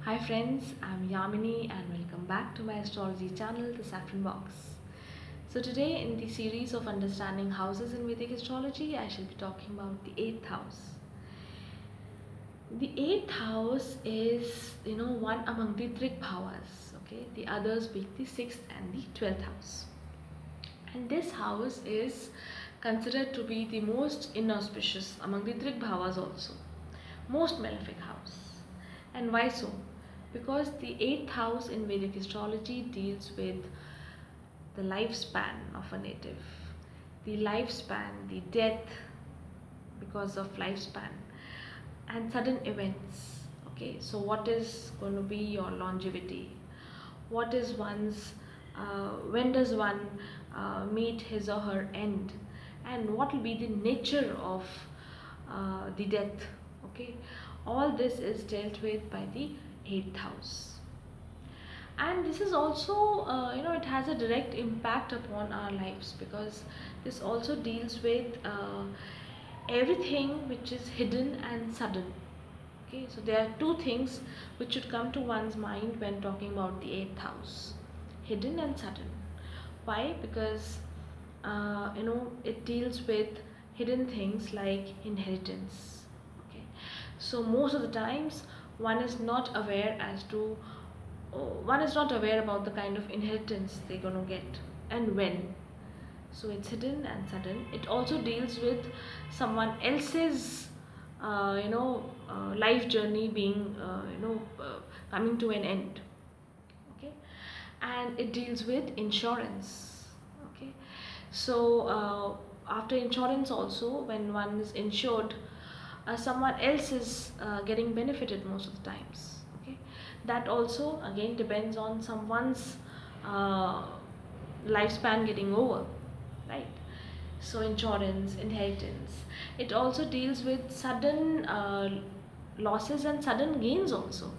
Hi friends, I'm Yamini and welcome back to my astrology channel, The Saffron Box. So today in the series of understanding houses in Vedic Astrology, I shall be talking about the 8th house. The 8th house is, one among the Trik bhavas, okay? The others being the 6th and the 12th house. And this house is considered to be the most inauspicious among the Trik bhavas also. Most malefic house. And why so? Because the 8th house in Vedic astrology deals with the lifespan of a native, the lifespan, the death because of lifespan, and sudden events. Okay, so what is going to be your longevity? What is when does one meet his or her end? And what will be the nature of the death? Okay, all this is dealt with by the 8th house. And this is also, it has a direct impact upon our lives, because this also deals with everything which is hidden and sudden. Okay, so there are two things which should come to one's mind when talking about the 8th house: hidden and sudden. Why? Because it deals with hidden things like inheritance. Okay, so most of the times one is not aware one is not aware about the kind of inheritance they're going to get and when. So it's hidden and sudden. It also deals with someone else's life journey being coming to an end. Okay, and it deals with insurance. Okay, so after insurance also, when one is insured, someone else is getting benefited most of the times. Okay, that also again depends on someone's uh, lifespan getting over, right? So insurance, inheritance. It also deals with sudden losses and sudden gains also.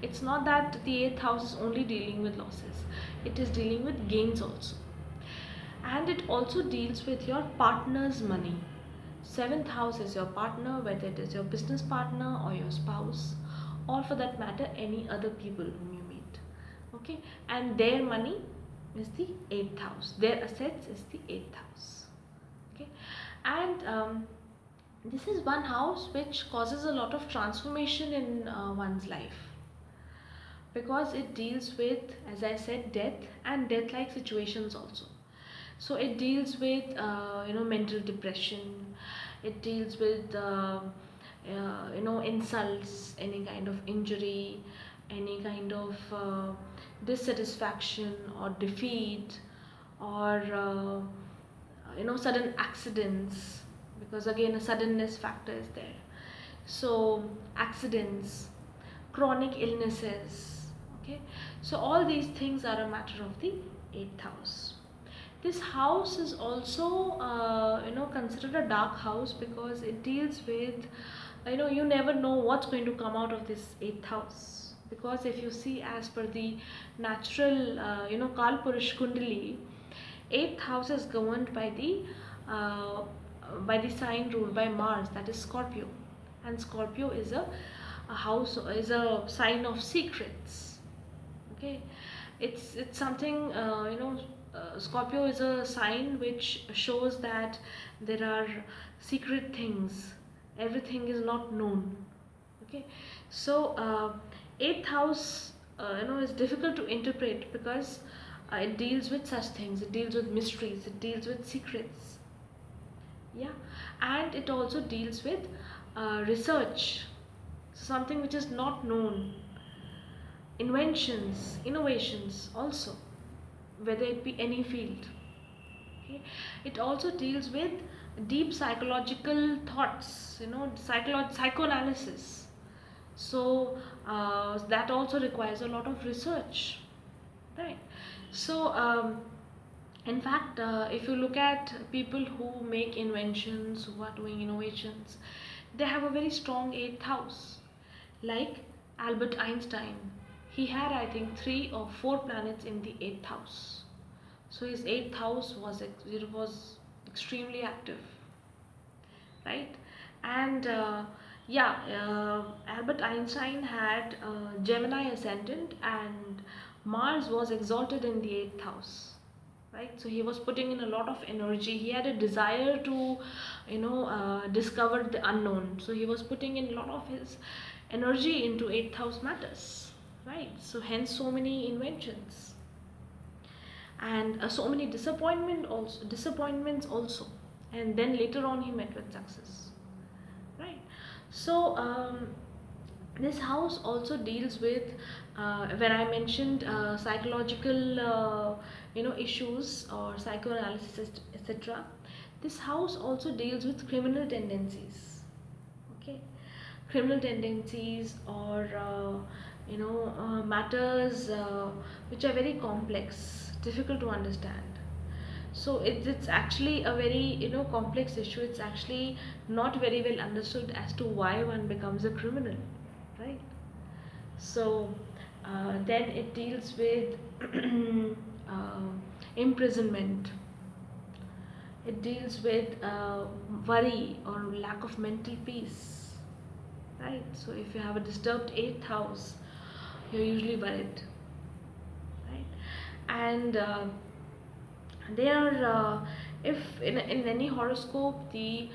It's not that the 8th house is only dealing with losses, it is dealing with gains also. And it also deals with your partner's money. 7th house is your partner, whether it is your business partner or your spouse, or for that matter any other people whom you meet. Okay, and their money is the 8th house, their assets is the 8th house. Okay, and this is one house which causes a lot of transformation in one's life, because it deals with, as I said, death and death like situations also. So it deals with mental depression, it deals with insults, any kind of injury, any kind of dissatisfaction or defeat, or sudden accidents, because again a suddenness factor is there. So accidents, chronic illnesses. Okay, so all these things are a matter of the 8th house. This house is also considered a dark house, because it deals with you never know what's going to come out of this 8th house. Because if you see, as per the natural Kalpurush Kundali, 8th house is governed by the sign ruled by Mars, that is Scorpio. And Scorpio is a house, is a sign of secrets. Okay, it's something Scorpio is a sign which shows that there are secret things, everything is not known. Okay, so 8th house is difficult to interpret, because it deals with such things, it deals with mysteries, it deals with secrets. Yeah, and it also deals with research, something which is not known, inventions, innovations also, whether it be any field. Okay, it also deals with deep psychological thoughts, psychoanalysis. So that also requires a lot of research, right? So in fact, if you look at people who make inventions, who are doing innovations, they have a very strong 8th house. Like Albert Einstein, he had, I think, 3 or 4 planets in the 8th house. So his 8th house was extremely active, right? And Yeah, Albert Einstein had Gemini ascendant, and Mars was exalted in the eighth house. Right, so he was putting in a lot of energy. He had a desire to, discover the unknown. So he was putting in a lot of his energy into eighth house matters. Right, so hence so many inventions and so many disappointments also. And then later on, he met with success. Right, so this house also deals with when I mentioned psychological issues or psychoanalysis, etc. This house also deals with criminal tendencies. Okay, criminal tendencies or matters which are very complex, difficult to understand. So it's actually a very complex issue. It's actually not very well understood as to why one becomes a criminal, right? So then it deals with uh, imprisonment. It deals with worry or lack of mental peace, right? So if you have a disturbed eighth house, you're usually worried, right? And there if in any horoscope the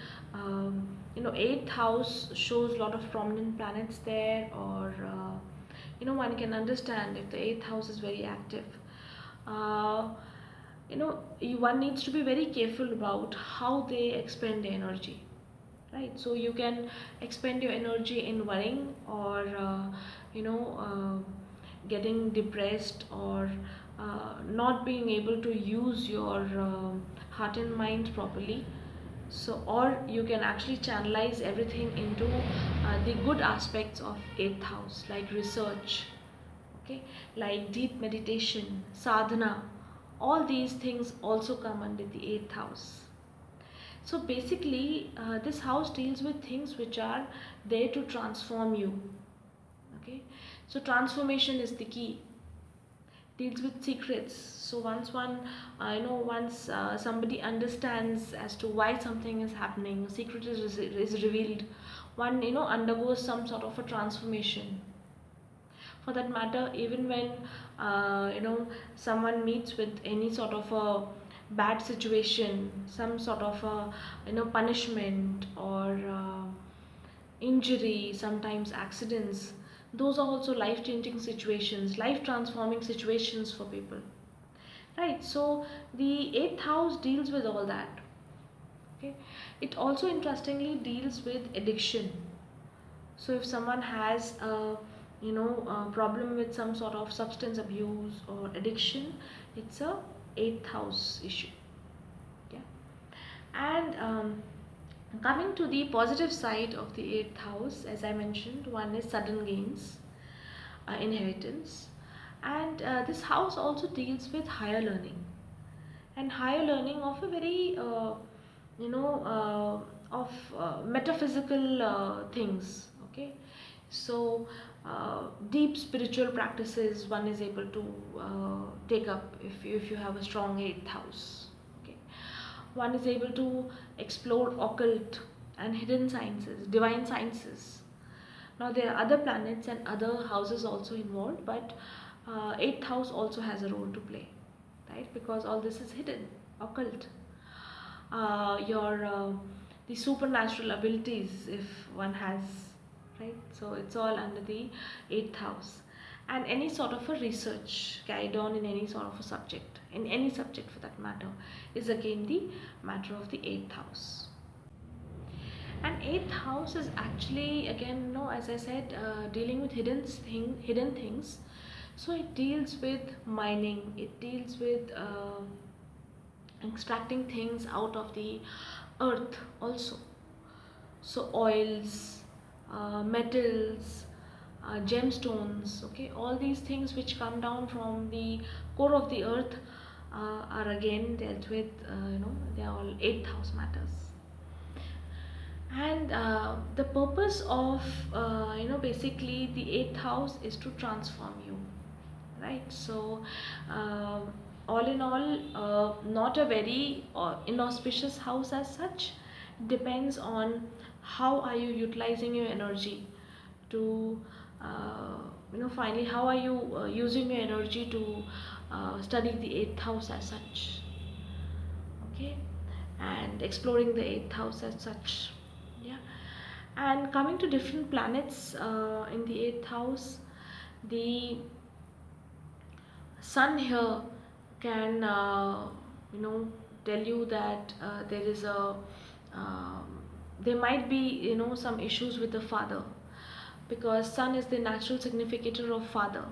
eighth house shows a lot of prominent planets there, or one can understand if the eighth house is very active. uh, one needs to be very careful about how they expend their energy, right? So you can expend your energy in worrying or you know getting depressed or not being able to use your heart and mind properly. So or you can actually channelize everything into the good aspects of eighth house, like research, okay, like deep meditation, sadhana. All these things also come under the eighth house. So basically, this house deals with things which are there to transform you. Okay, so transformation is the key. Deals with secrets. So once one, once somebody understands as to why something is happening, a secret is revealed. One undergoes some sort of a transformation. For that matter, even when someone meets with any sort of a bad situation, some sort of a punishment or injury, sometimes accidents, those are also life changing situations, life transforming situations for people, right? So the eighth house deals with all that. Okay, it also interestingly deals with addiction. So if someone has a problem with some sort of substance abuse or addiction, it's a eighth house issue. Yeah, and coming to the positive side of the eighth house, as I mentioned, one is sudden gains, inheritance, and this house also deals with higher learning, and higher learning of a very you know of metaphysical things. Okay, so deep spiritual practices one is able to take up if you have a strong eighth house. Okay, one is able to explore occult and hidden sciences, divine sciences. Now there are other planets and other houses also involved, but eighth house also has a role to play, right? Because all this is hidden, occult. Your the supernatural abilities, if one has, right? So it's all under the eighth house, and any sort of a research carried on in any sort of a subject, in any subject for that matter, is again the matter of the eighth house. And eighth house is actually again, as I said, dealing with hidden things. So it deals with mining. It deals with extracting things out of the earth also. So oils, metals, gemstones. Okay, all these things which come down from the core of the earth are again dealt with. They are all eighth house matters. And the purpose of basically the eighth house is to transform you, right? So uh, all in all, not a very inauspicious house as such. Depends on how are you utilizing your energy to finally how are you using your energy to study the 8th house as such, okay, and exploring the 8th house as such. Yeah. And coming to different planets in the 8th house, the sun here can tell you that there is a there might be some issues with the father, because sun is the natural significator of father,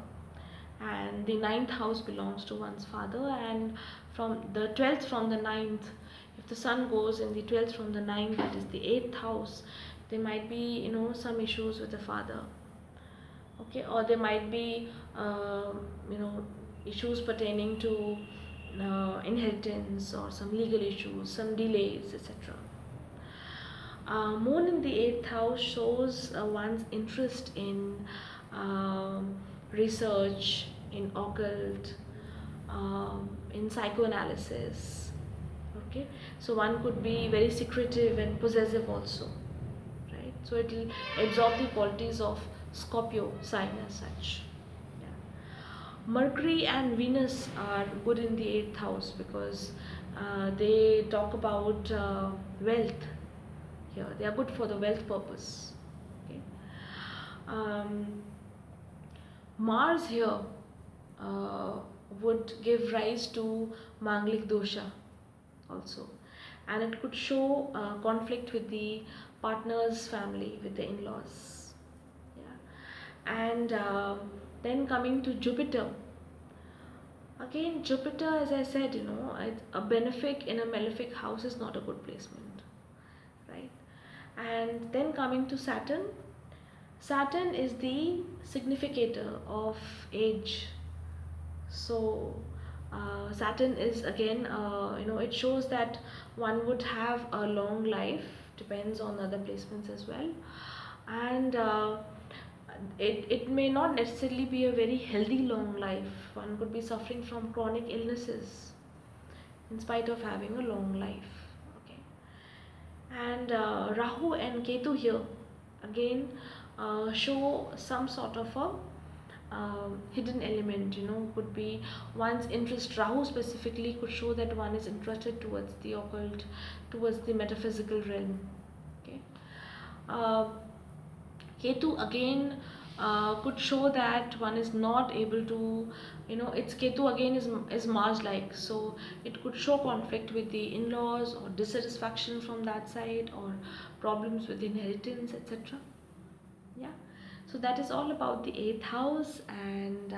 and the ninth house belongs to one's father, and from the 12th from the ninth, if the sun goes in the 12th from the ninth, that is the 8th house, there might be some issues with the father, okay, or there might be issues pertaining to inheritance or some legal issues, some delays, etc. Moon in the 8th house shows one's interest in research, in occult, in psychoanalysis. Okay, so one could be very secretive and possessive also, right? So it will absorb the qualities of Scorpio sign as such. Yeah. Mercury and Venus are good in the 8th house because they talk about wealth here. They are good for the wealth purpose. Okay. Um, Mars here uh, would give rise to Manglik dosha also, and it could show conflict with the partner's family, with the in-laws. Yeah. And then coming to Jupiter, again Jupiter, as I said, a benefic in a malefic house is not a good placement, right? And then coming to Saturn, Saturn is the significator of age. So Saturn is again, it shows that one would have a long life, depends on other placements as well, and it may not necessarily be a very healthy long life. One could be suffering from chronic illnesses in spite of having a long life. Okay. And Rahu and Ketu here again show some sort of a hidden element, could be one's interest. Rahu specifically could show that one is interested towards the occult, towards the metaphysical realm. Okay. Ketu again could show that one is not able to, it's Ketu again is Mars like, so it could show conflict with the in-laws or dissatisfaction from that side or problems with inheritance, etc. Yeah, so that is all about the 8th house, and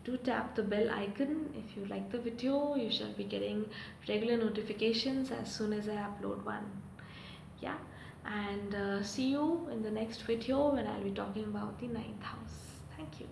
do tap the bell icon if you like the video. You shall be getting regular notifications as soon as I upload one. Yeah, and see you in the next video when I'll be talking about the 9th house. Thank you.